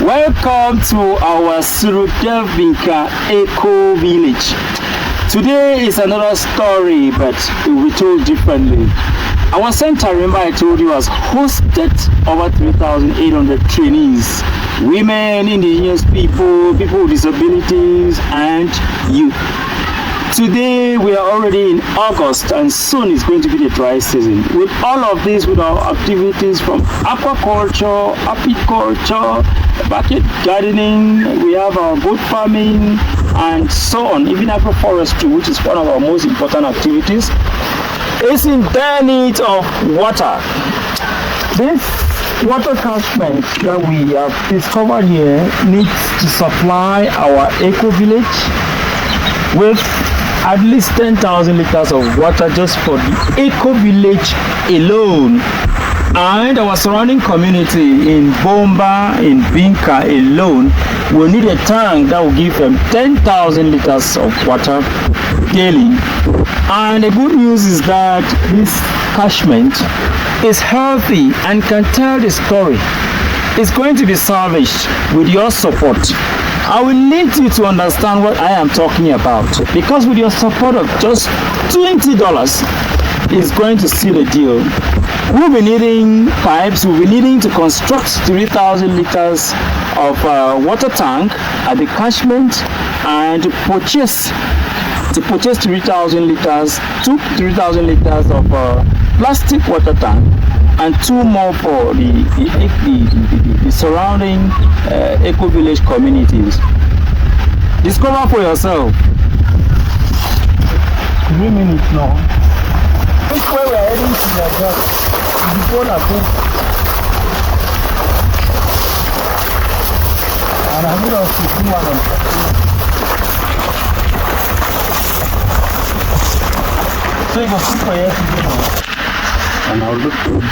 Welcome to our SURUDEV Binka Eco Village. Today is another story, but it will be told differently. Our center, remember I told you, has hosted over 3,800 trainees, women, indigenous people, people with disabilities, and youth. Today we are already in August, and soon is going to be the dry season. With all of this, with our activities from aquaculture, apiculture, backyard gardening, we have our goat farming, and so on, even agroforestry, which is one of our most important activities, is in bare need of water. This water catchment that we have discovered here needs to supply our eco village with at least 10,000 liters of water just for the eco village alone, and our surrounding community in Bomba, in Binka alone will need a tank that will give them 10,000 liters of water daily. And the good news is that this catchment is healthy and can tell the story. It's going to be salvaged with your support. I will need you to understand what I am talking about, because with your support of just $20 is going to seal the deal. We'll be needing pipes, we'll be needing to construct 3,000 liters of water tank at the catchment, and to purchase 3,000 liters, 3,000 liters of plastic water tank, and 2 more for the surrounding eco village communities. Discover for yourself. 3 minutes now. This way we are heading to the just before the boat. And I'm going to see one of them. So you go see for yesterday. And I'll look through.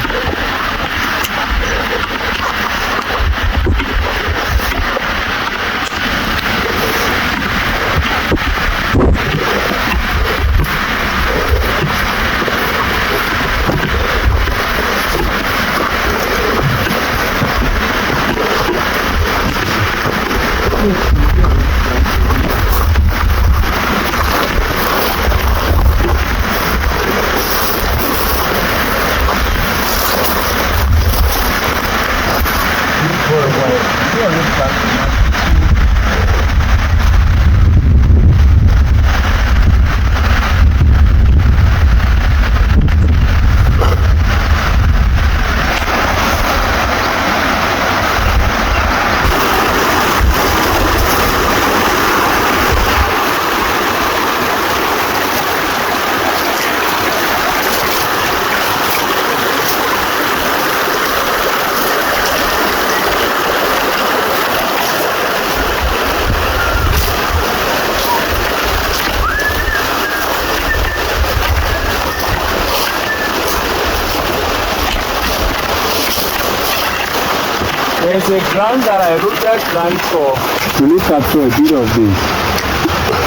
There's a grant that I wrote that grant for to look after a bit of this.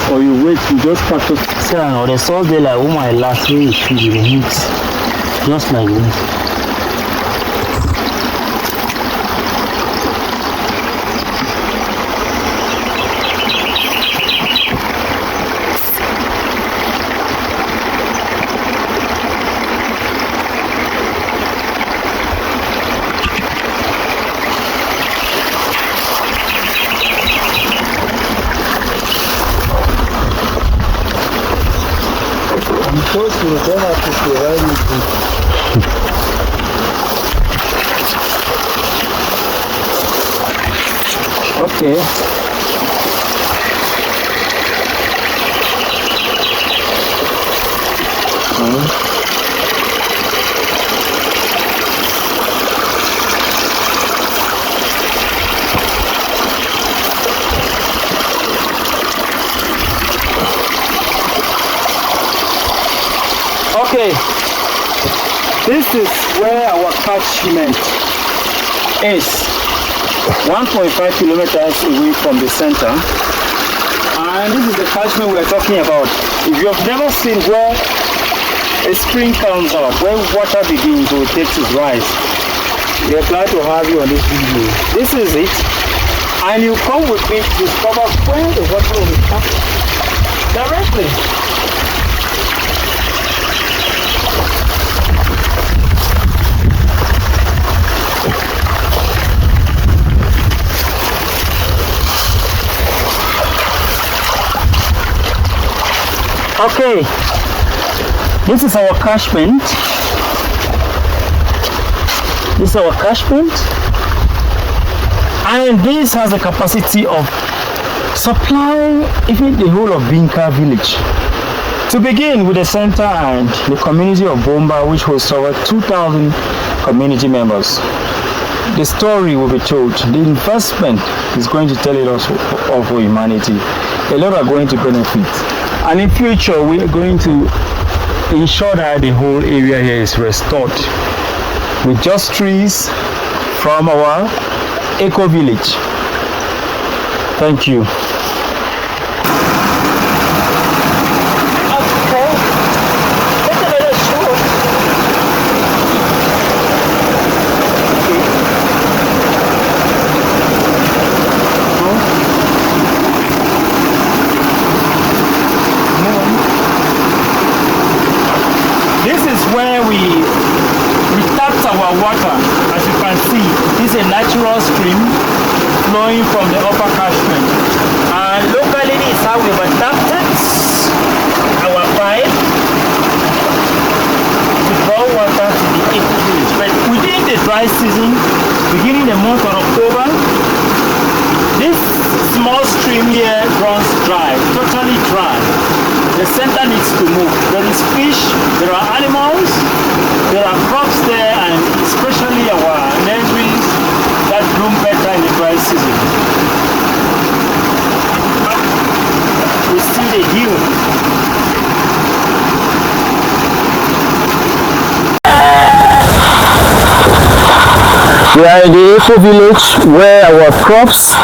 Or you wait, you just practice. Or the sauce they like, oh my last way is to the mix. Just like this. Because you don't have to provide me food. Okay. Okay, this is where our catchment is, 1.5 kilometers away from the center, and this is the catchment we are talking about. If you have never seen where a spring comes out, where water begins to take its rise, we are glad to have you on this video. This is it. and you come with me to discover where the water will come directly. Okay, this is our catchment. This is our catchment, and this has a capacity of supplying even the whole of Binka village. To begin with the center and the community of Bomba, which hosts over 2,000 community members. The story will be told. The investment is going to tell it also of humanity. A lot are going to benefit. And in future, we are going to ensure that the whole area here is restored with just trees from our eco village. Thank you. Water, as you can see, this is a natural stream flowing from the upper catchment, and locally this is how we've adapted our pipe to draw water to the eco village. But within the dry season, beginning the month of October, this small stream here runs dry, totally dry. The center needs to move. There is fish, there are animals, there are crops there, and especially our nurseries that bloom better in the dry season. We still the hill. We are in the eco village where our crops,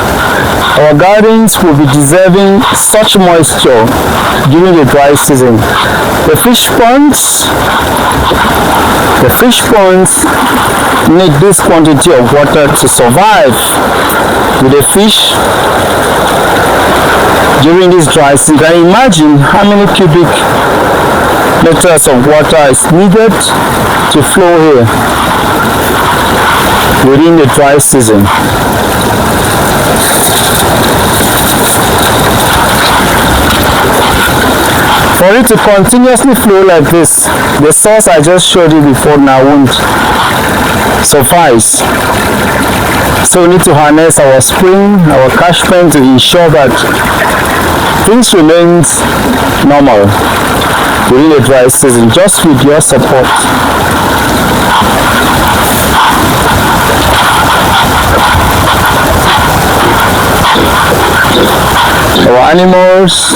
our gardens will be deserving such moisture during the dry season. The fish ponds need this quantity of water to survive with the fish during this dry season. Can you imagine how many cubic meters of water is needed to flow here within the dry season? For it to continuously flow like this, the source I just showed you before now won't suffice. So we need to harness our spring, our catchment to ensure that things remain normal during the dry season, just with your support. Our animals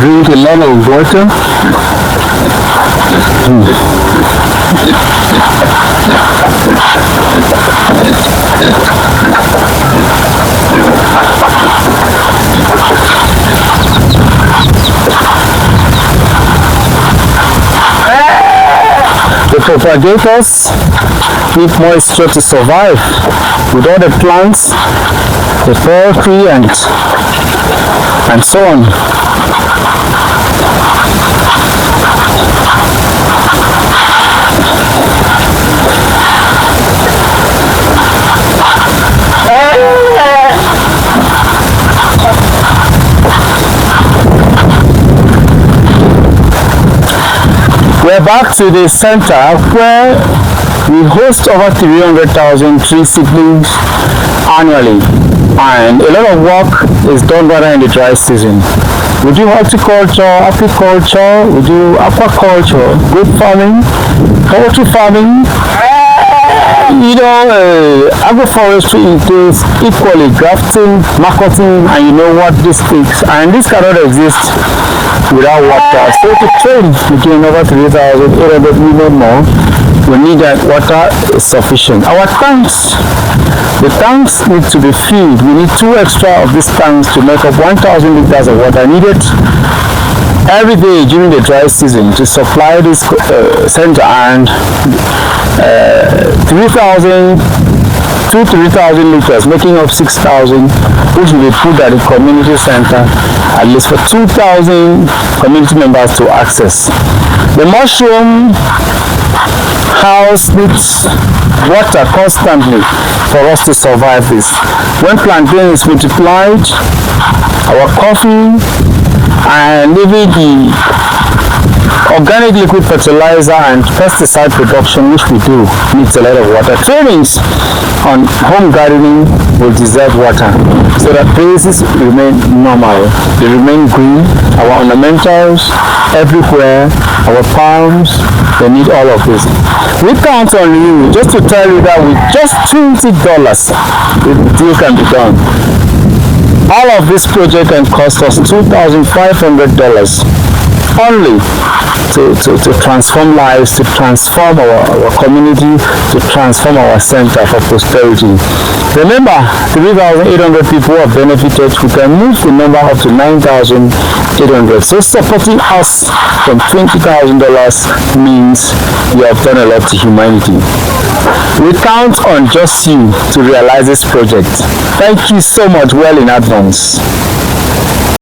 drink a lot of water. The propagators need moisture to survive. With all the plants, the poultry and so on. We're back to the center where we host over 300,000 tree seedlings annually, and a lot of work is done rather in the dry season. We do horticulture, apiculture, we do aquaculture, goat farming, poultry farming. Agroforestry entails equally grafting, marketing, and you know what this takes, and this cannot exist without water. So to train between over 3,800 million more, we need that water is sufficient. Our tanks, the tanks need to be filled. We need 2 extra of these tanks to make up 1,000 liters of water needed every day during the dry season to supply this center, and 3,000 2,000-3,000 liters, making up 6,000, which will be put at the community center, at least for 2,000 community members to access. The mushroom house needs water constantly for us to survive this. When plantain is multiplied, our coffee and even the organic liquid fertilizer and pesticide production, which we do, needs a lot of water. Trainings on home gardening will deserve water so that places remain normal, they remain green. Our ornamentals everywhere, our palms, they need all of this. We count on you just to tell you that with just $20 the deal can be done. All of this project can cost us $2,500 only to transform lives, to transform our community, to transform our center for prosperity. Remember, 3,800 people have benefited. We can move the number up to 9,800. So supporting us from $20,000 means you have done a lot to humanity. We count on just you to realize this project. Thank you so much, well in advance.